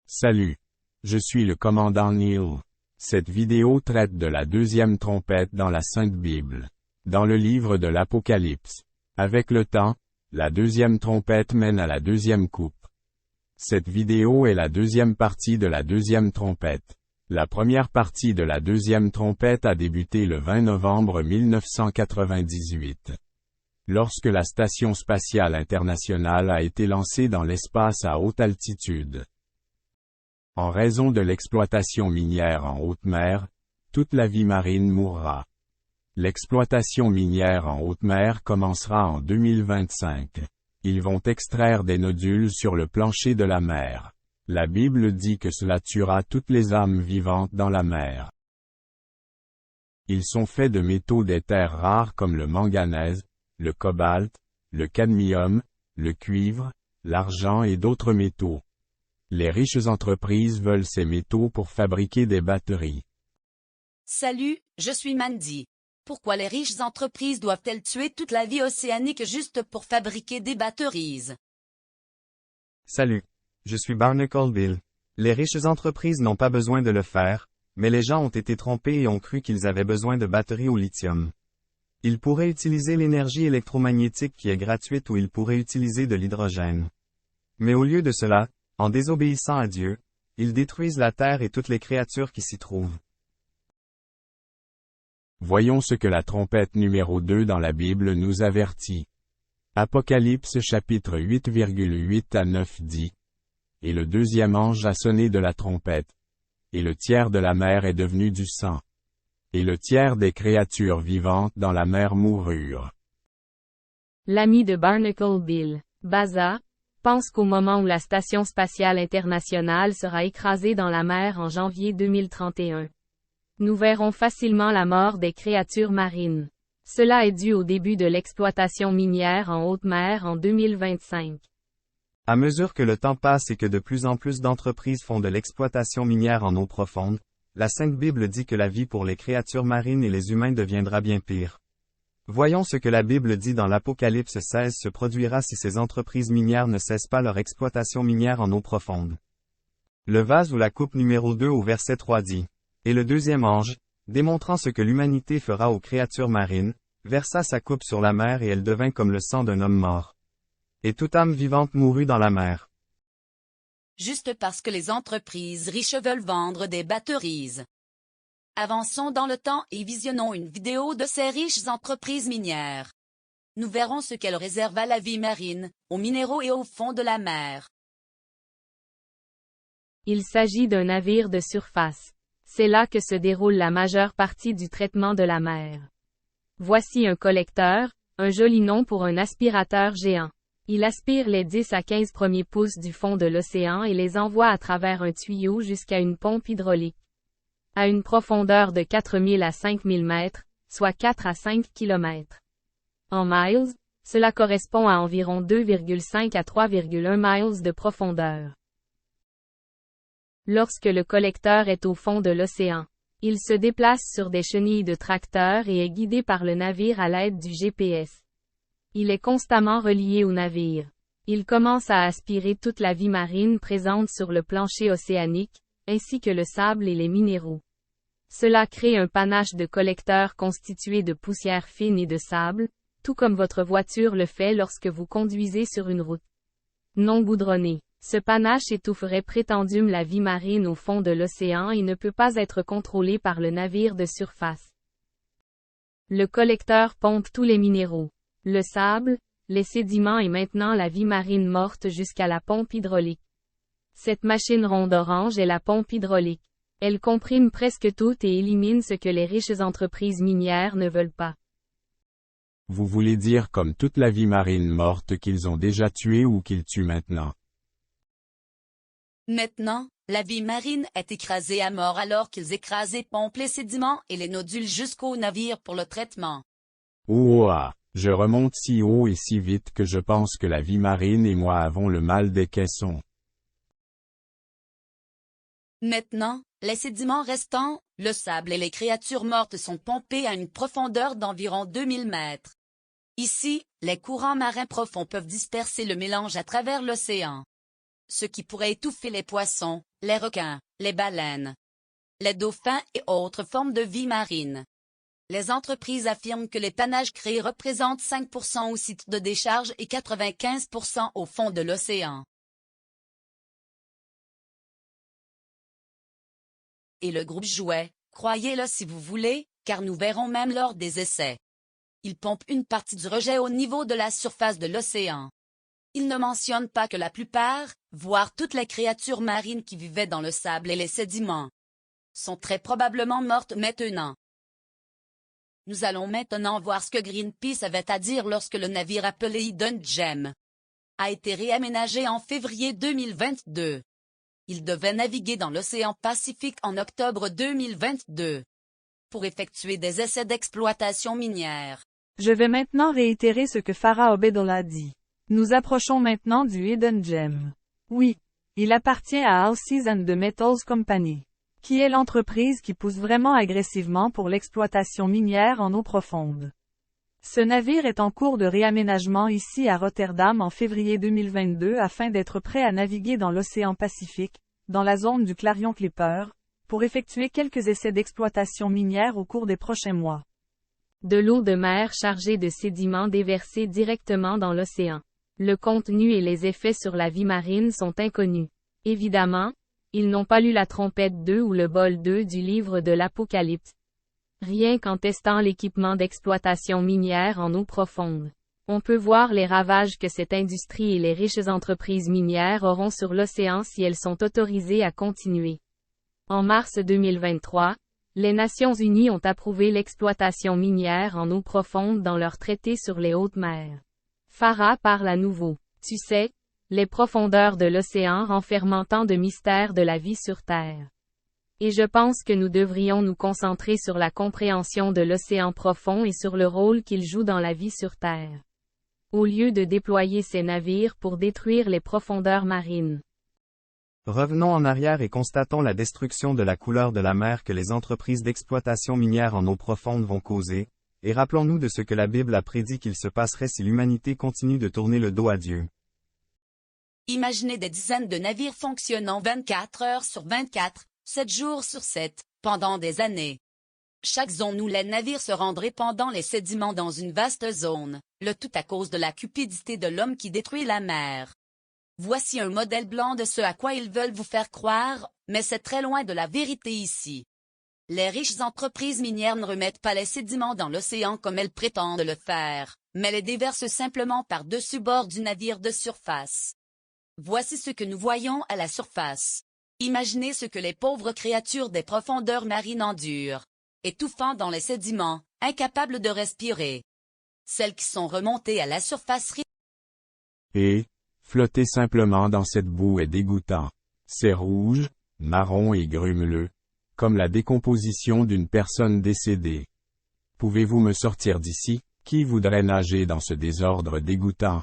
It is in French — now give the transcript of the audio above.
Salut. Je suis le commandant Neil. Cette vidéo traite de la deuxième trompette dans la Sainte Bible. Dans le livre de l'Apocalypse. Avec le temps, la deuxième trompette mène à la deuxième coupe. Cette vidéo est la deuxième partie de la deuxième trompette. La première partie de la deuxième trompette a débuté le 20 novembre 1998. Lorsque la Station spatiale internationale a été lancée dans l'espace à haute altitude. En raison de l'exploitation minière en haute mer, toute la vie marine mourra. L'exploitation minière en haute mer commencera en 2025. Ils vont extraire des nodules sur le plancher de la mer. La Bible dit que cela tuera toutes les âmes vivantes dans la mer. Ils sont faits de métaux des terres rares comme le manganèse, le cobalt, le cadmium, le cuivre, l'argent et d'autres métaux. Les riches entreprises veulent ces métaux pour fabriquer des batteries. Salut, je suis Mandy. Pourquoi les riches entreprises doivent-elles tuer toute la vie océanique juste pour fabriquer des batteries? Salut. Je suis Barnacle Bill. Les riches entreprises n'ont pas besoin de le faire, mais les gens ont été trompés et ont cru qu'ils avaient besoin de batteries au lithium. Ils pourraient utiliser l'énergie électromagnétique qui est gratuite ou ils pourraient utiliser de l'hydrogène. Mais au lieu de cela, en désobéissant à Dieu, ils détruisent la terre et toutes les créatures qui s'y trouvent. Voyons ce que la trompette numéro 2 dans la Bible nous avertit. Apocalypse chapitre 8,8 à 9 dit. Et le deuxième ange a sonné de la trompette. Et le tiers de la mer est devenu du sang. Et le tiers des créatures vivantes dans la mer moururent. L'ami de Barnacle Bill, Baza, pense qu'au moment où la Station spatiale internationale sera écrasée dans la mer en janvier 2031. Nous verrons facilement la mort des créatures marines. Cela est dû au début de l'exploitation minière en haute mer en 2025. À mesure que le temps passe et que de plus en plus d'entreprises font de l'exploitation minière en eau profonde, la Sainte Bible dit que la vie pour les créatures marines et les humains deviendra bien pire. Voyons ce que la Bible dit dans l'Apocalypse 16 se produira si ces entreprises minières ne cessent pas leur exploitation minière en eau profonde. Le vase ou la coupe numéro 2 au verset 3 dit. Et le deuxième ange, démontrant ce que l'humanité fera aux créatures marines, versa sa coupe sur la mer et elle devint comme le sang d'un homme mort. Et toute âme vivante mourut dans la mer. Juste parce que les entreprises riches veulent vendre des batteries. Avançons dans le temps et visionnons une vidéo de ces riches entreprises minières. Nous verrons ce qu'elles réservent à la vie marine, aux minéraux et au fond de la mer. Il s'agit d'un navire de surface. C'est là que se déroule la majeure partie du traitement de la mer. Voici un collecteur, un joli nom pour un aspirateur géant. Il aspire les 10 à 15 premiers pouces du fond de l'océan et les envoie à travers un tuyau jusqu'à une pompe hydraulique. À une profondeur de 4000 à 5000 mètres, soit 4 à 5 km. En miles, cela correspond à environ 2,5 à 3,1 miles de profondeur. Lorsque le collecteur est au fond de l'océan, il se déplace sur des chenilles de tracteur et est guidé par le navire à l'aide du GPS. Il est constamment relié au navire. Il commence à aspirer toute la vie marine présente sur le plancher océanique, ainsi que le sable et les minéraux. Cela crée un panache de collecteurs constitué de poussière fine et de sable, tout comme votre voiture le fait lorsque vous conduisez sur une route non goudronnée. Ce panache étoufferait prétendument la vie marine au fond de l'océan et ne peut pas être contrôlé par le navire de surface. Le collecteur pompe tous les minéraux, le sable, les sédiments et maintenant la vie marine morte jusqu'à la pompe hydraulique. Cette machine ronde orange est la pompe hydraulique. Elle comprime presque tout et élimine ce que les riches entreprises minières ne veulent pas. Vous voulez dire comme toute la vie marine morte qu'ils ont déjà tuée ou qu'ils tuent maintenant? Maintenant, la vie marine est écrasée à mort alors qu'ils écrasent et pompent les sédiments et les nodules jusqu'au navire pour le traitement. Je remonte si haut et si vite que je pense que la vie marine et moi avons le mal des caissons. Maintenant, les sédiments restants, le sable et les créatures mortes sont pompés à une profondeur d'environ 2000 mètres. Ici, les courants marins profonds peuvent disperser le mélange à travers l'océan. ce qui pourrait étouffer les poissons, les requins, les baleines, les dauphins et autres formes de vie marine. Les entreprises affirment que l'étannage créé représente 5% au site de décharge et 95% au fond de l'océan. Et le groupe jouait, croyez-le si vous voulez, car nous verrons même lors des essais. Il pompe une partie du rejet au niveau de la surface de l'océan. Il ne mentionne pas que la plupart, voire toutes les créatures marines qui vivaient dans le sable et les sédiments, sont très probablement mortes maintenant. Nous allons maintenant voir ce que Greenpeace avait à dire lorsque le navire appelé Hidden Gem a été réaménagé en février 2022. Il devait naviguer dans l'océan Pacifique en octobre 2022 pour effectuer des essais d'exploitation minière. Je vais maintenant réitérer ce que Farah Obeidallah a dit. Nous approchons maintenant du Hidden Gem. Oui, il appartient à Allseas and the Metals Company, qui est l'entreprise qui pousse vraiment agressivement pour l'exploitation minière en eau profonde. Ce navire est en cours de réaménagement ici à Rotterdam en février 2022 afin d'être prêt à naviguer dans l'océan Pacifique, dans la zone du Clarion Clipper, pour effectuer quelques essais d'exploitation minière au cours des prochains mois. De l'eau de mer chargée de sédiments déversés directement dans l'océan. Le contenu et les effets sur la vie marine sont inconnus. Évidemment, ils n'ont pas lu la trompette 2 ou le bol 2 du livre de l'Apocalypse. Rien qu'en testant l'équipement d'exploitation minière en eau profonde, on peut voir les ravages que cette industrie et les riches entreprises minières auront sur l'océan si elles sont autorisées à continuer. En mars 2023, les Nations Unies ont approuvé l'exploitation minière en eau profonde dans leur traité sur les hautes mers. Farah parle à nouveau. Tu sais, les profondeurs de l'océan renfermant tant de mystères de la vie sur Terre. Et je pense que nous devrions nous concentrer sur la compréhension de l'océan profond et sur le rôle qu'il joue dans la vie sur Terre. Au lieu de déployer ces navires pour détruire les profondeurs marines. Revenons en arrière et constatons la destruction de la couleur de la mer que les entreprises d'exploitation minière en eau profonde vont causer, et rappelons-nous de ce que la Bible a prédit qu'il se passerait si l'humanité continue de tourner le dos à Dieu. Imaginez des dizaines de navires fonctionnant 24 heures sur 24, 7 jours sur 7, pendant des années. Chaque zone où les navires se rendraient pendant les sédiments dans une vaste zone, le tout à cause de la cupidité de l'homme qui détruit la mer. Voici un modèle blanc de ce à quoi ils veulent vous faire croire, mais c'est très loin de la vérité ici. Les riches entreprises minières ne remettent pas les sédiments dans l'océan comme elles prétendent le faire, mais les déversent simplement par-dessus bord du navire de surface. Voici ce que nous voyons à la surface. Imaginez ce que les pauvres créatures des profondeurs marines endurent, étouffant dans les sédiments, incapables de respirer. Celles qui sont remontées à la surface Et, flotter simplement dans cette boue est dégoûtant. C'est rouge, marron et grumeleux, comme la décomposition d'une personne décédée. Pouvez-vous me sortir d'ici? Qui voudrait nager dans ce désordre dégoûtant?